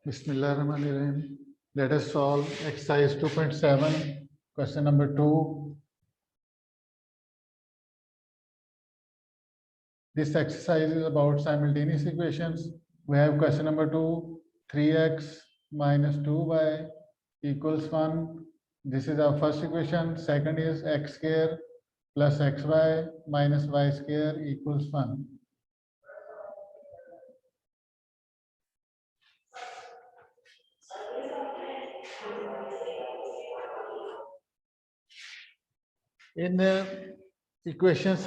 Bismillahirrahmanirrahim. Let us solve exercise 2.7, question number 2. This exercise is about simultaneous equations. We have question number 2, 3x minus 2y equals 1. This is our first equation. Second is x square plus xy minus y square equals 1. In such equations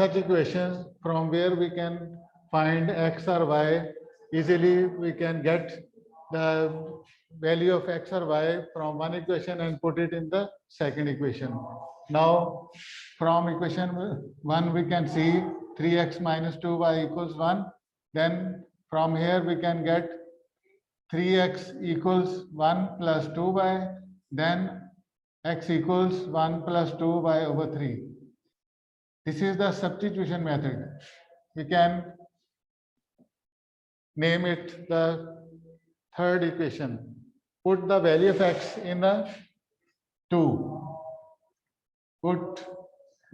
from where we can find x or y, easily we can get the value of x or y from one equation and put it in the second equation. Now, from equation 1, we can see 3x minus 2y equals 1. Then from here we can get 3x equals 1 plus 2y. Then x equals 1 plus 2y over 3. This is the substitution method. We can name it the third equation. Put the value of x in the 2. Put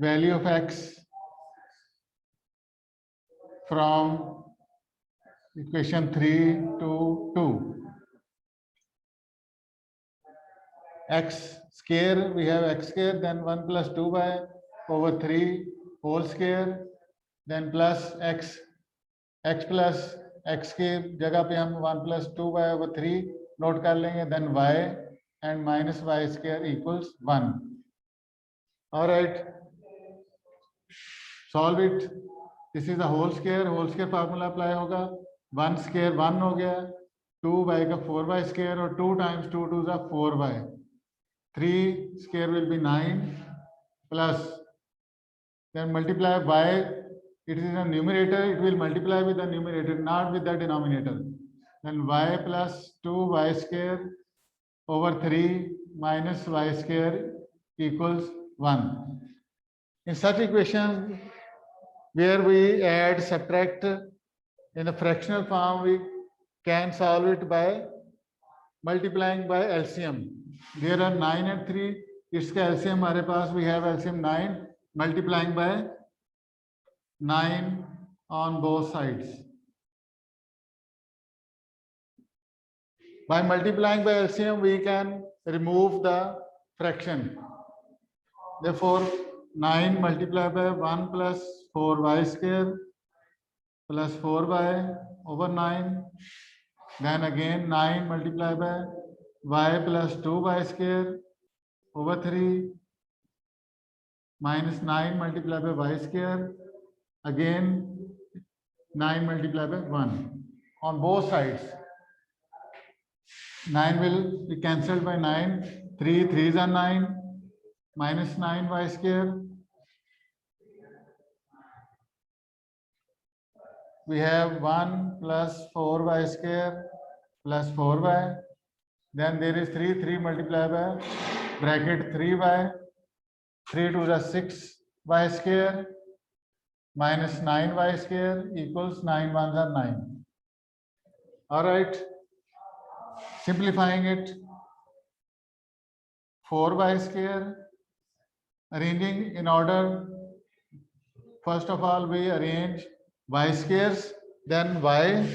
value of x from equation 3 to 2. X square, we have x square, then 1 plus 2y over 3 whole square, then plus x plus x square जगह पे हम 1 plus 2y over 3 note कर लेंगे, then y and minus y square equals 1. All right, solve it. This is a whole square formula apply होगा. 1 square 1 हो गया, 2y का 4y square और 2 times 2 2 is 4y. 3 square will be 9 plus, then multiply y. It is in a numerator, it will multiply with the numerator, not with the denominator. Then y plus 2y square over 3 minus y square equals 1. In such equations where we add, subtract in a fractional form, we can solve it by multiplying by LCM. There are 9 and 3. इसका LCM हमारे पास, we have LCM 9, multiplying by 9 on both sides. By multiplying by LCM, we can remove the fraction. Therefore, 9 multiplied by 1 plus 4y square plus 4y over 9. Then again 9 multiplied by y plus 2y square over 3 minus 9 multiplied by y square. Again 9 multiplied by 1 on both sides. 9 will be cancelled by 9. 3 3s are 9 minus 9y square. We have 1 plus 4y square plus 4y. Then there is 3 multiplied by bracket 3y. 3 to the 6y square minus 9y square equals 9 1s are 9. All right, simplifying it, 4y square, arranging in order. First of all, we arrange y squares, then y,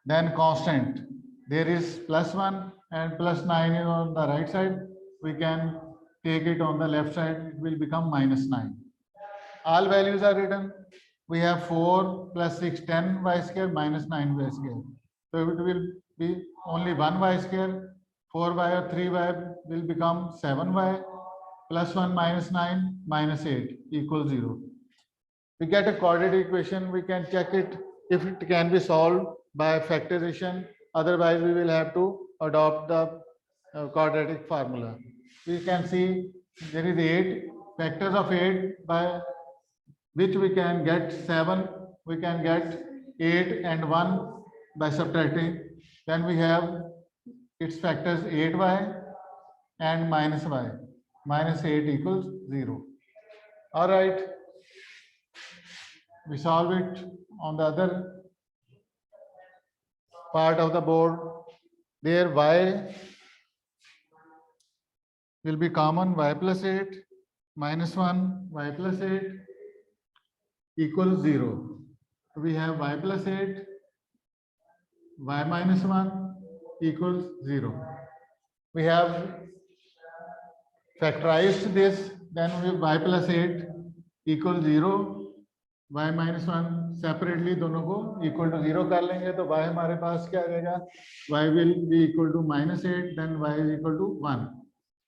then constant. There is plus 1 and plus 9 is on the right side. We can take it on the left side, it will become minus 9. All values are written. We have 4 plus 6, 10 y square minus 9 y square. So it will be only 1 y square. 4y or 3y will become 7y. Plus 1 minus 9 minus 8 equals 0. We get a quadratic equation. We can check it if it can be solved by factorization. Otherwise, we will have to adopt the quadratic formula. We can see there is 8 factors of 8 by which we can get 7. We can get 8 and 1 by subtracting. Then we have its factors 8y and minus y. Minus 8 equals 0. All right. We solve it on the other part of the board. There y will be common, y plus 8 minus 1, y plus 8 equals 0. We have y plus 8, y minus 1 equals 0. We have factorized this, then we y plus 8 equals 0, y minus 1 separately दोनों को equal to 0 कर लेंगे तो y हमारे पास क्या आ जाएगा, y will be equal to minus 8, then y is equal to 1.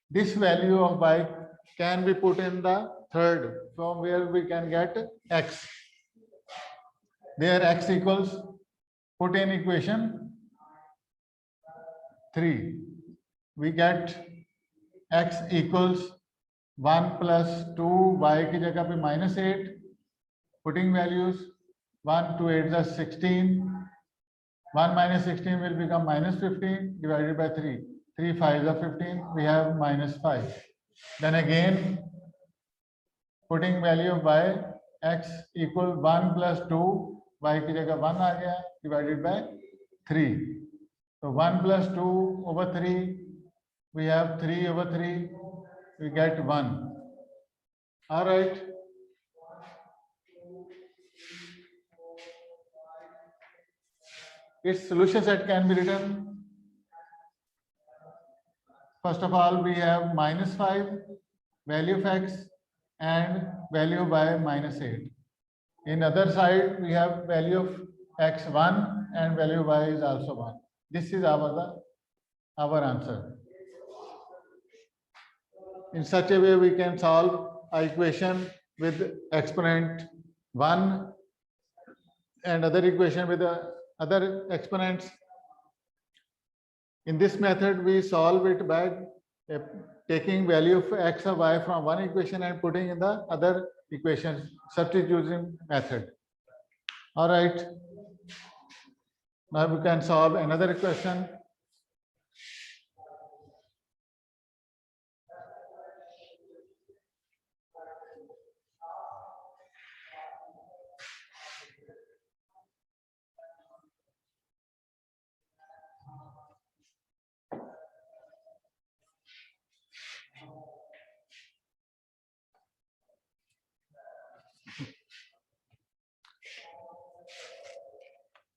This value of y can be put in the third, from where we can get x. There x equals, put in equation 3. We get x equals 1 plus 2, y की जगह पे minus 8. Putting values 1 to 8 is 16. 1 minus 16 will become minus 15 divided by 3. 3 5 is 15. We have minus 5. Then again, putting value of y, x equal 1 plus 2, y की जगह 1 आ गया divided by 3. So 1 plus 2 over 3, we have 3 over 3, we get 1. All right. Its solution set can be written. First of all, we have minus 5, value of x, and value of y minus 8. In other side, we have value of x 1 and value of y is also 1. This is our answer. In such a way, we can solve an equation with exponent 1 and other equation with other exponents. In this method, we solve it by taking value of x or y from one equation and putting in the other equation, substituting method. All right. Now we can solve another question.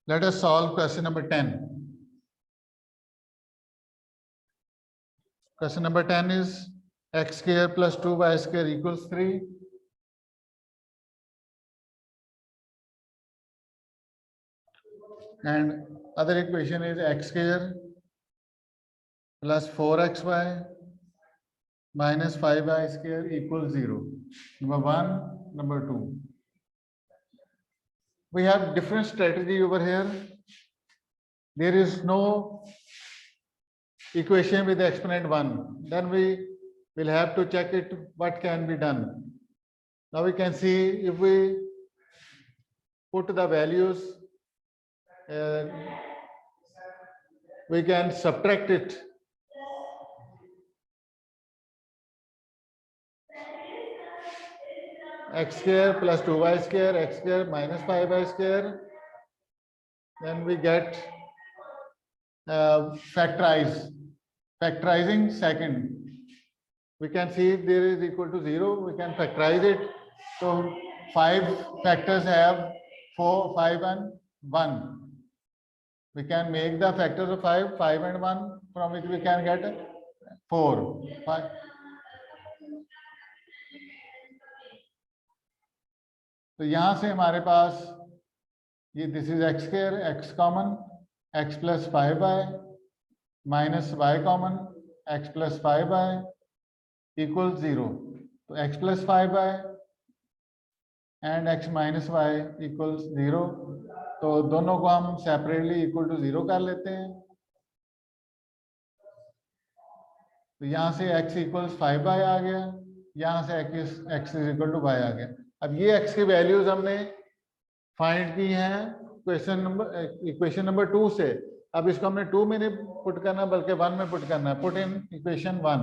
Let us solve question number 10. Question number 10 is x square plus 2y square equals 3. And other equation is x square plus 4xy minus 5y square equals 0. Number 1, number 2. We have different strategy over here. There is no equation with exponent 1. Then we will have to check it what can be done. Now we can see if we put the values, we can subtract it. X square plus 2y square, x square minus 5y square. Then we get factorizing second. We can see if there is equal to 0, we can factorize it. So 5 factors have 4, 5 and 1. We can make the factors of 5, 5 and 1, from which we can get 4. 5. तो यहाँ से हमारे पास ये this is x square, x common, x plus 5y minus y common, x plus 5y equal 0. तो x plus 5y and x minus y equal 0. तो दोनों को हम सेपरेटली इक्वल टू 0 कर लेते हैं. तो यहाँ से x इक्वल्स 5y आ गया, यहाँ से x is equal to y आ गया. अब ये x की वैल्यूज हमने फाइंड की हैं इक्वेशन नंबर 2 से. अब इसको हमने 2 में नहीं पुट करना बल्कि 1 में पुट करना है. Put in equation 1.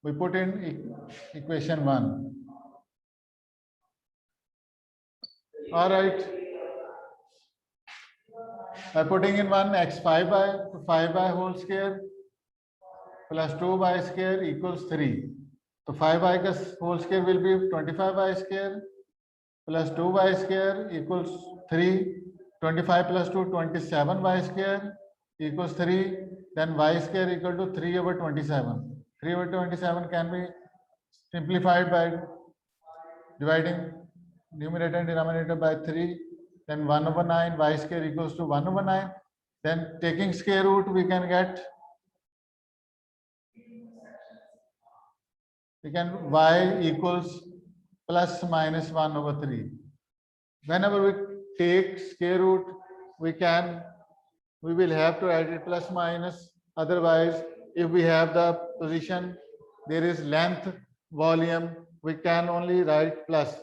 We put in equation 1. All right. By putting in one x 5 by, 5 by whole square plus 2 by square equals 3. So 5 by whole square will be 25 by square plus 2 by square equals 3. 25 plus 2, 27 by square equals 3. Then y square equal to 3 over 27. 3 over 27 can be simplified by dividing numerator and denominator by 3. Then 1 over 9, y square equals to 1 over 9. Then taking square root, we can get y equals plus minus 1 over 3. Whenever we take square root, we will have to add it plus minus. Otherwise, if we have the position, there is length, volume, we can only write plus,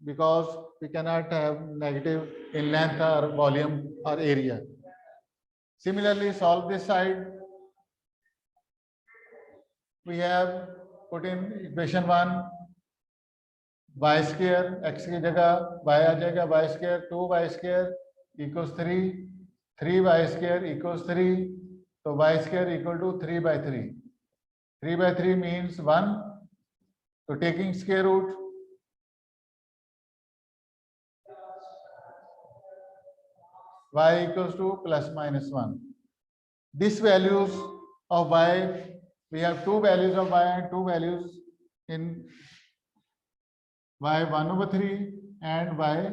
because we cannot have negative in length or volume or area. Similarly, solve this side. We have put in equation 1, y square, x की जगह y आ जाएगा, y square 2y square equals 3, 3y square equals 3, so y square equal to 3 by 3. 3 by 3 means 1, so taking square root, y equals to plus minus 1. These values of y, we have two values of y and two values in y 1 over 3 and y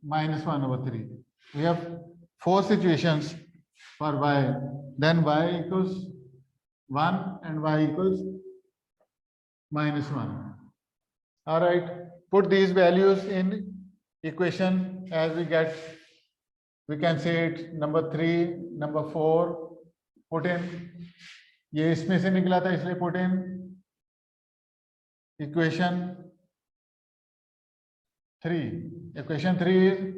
minus 1 over 3. We have 4 situations for y. Then y equals 1 and y equals minus 1. All right. Put these values in equation as we get. We can say it number 3, number 4. Put in. ये इसमें से निकला था, इसलिए put in equation 3. Equation 3 is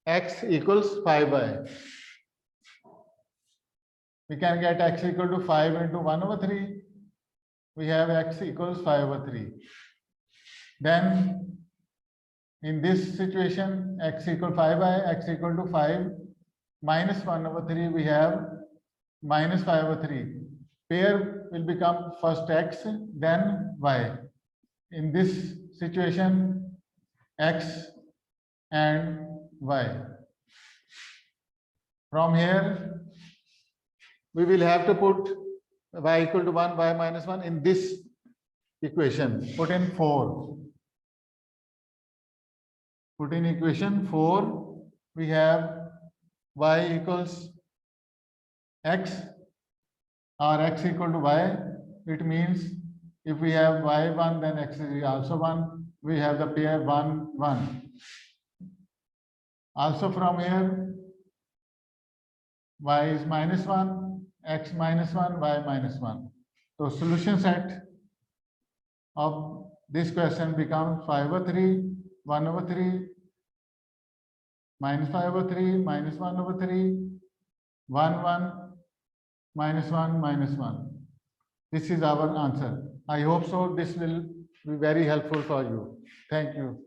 x equals 5y. We can get x equal to 5 into 1 over 3. We have x equals 5 over 3. Then in this situation, x equal 5y, x equal to 5 minus 1 over 3, we have minus 5 over 3. Pair will become first x, then y. In this situation, x and y. From here, we will have to put y equal to 1, y minus 1 in this equation. Put in 4. Put in equation 4, we have y equals x or x equal to y. It means if we have y1, then x is also 1. We have the pair 1, 1. Also from here, y is minus 1, x minus 1, y minus 1. So solution set of this question becomes 5 over 3, 1 over 3, minus 5 over 3, minus 1 over 3, 1, 1, minus 1, minus 1. This is our answer. I hope so. This will be very helpful for you. Thank you.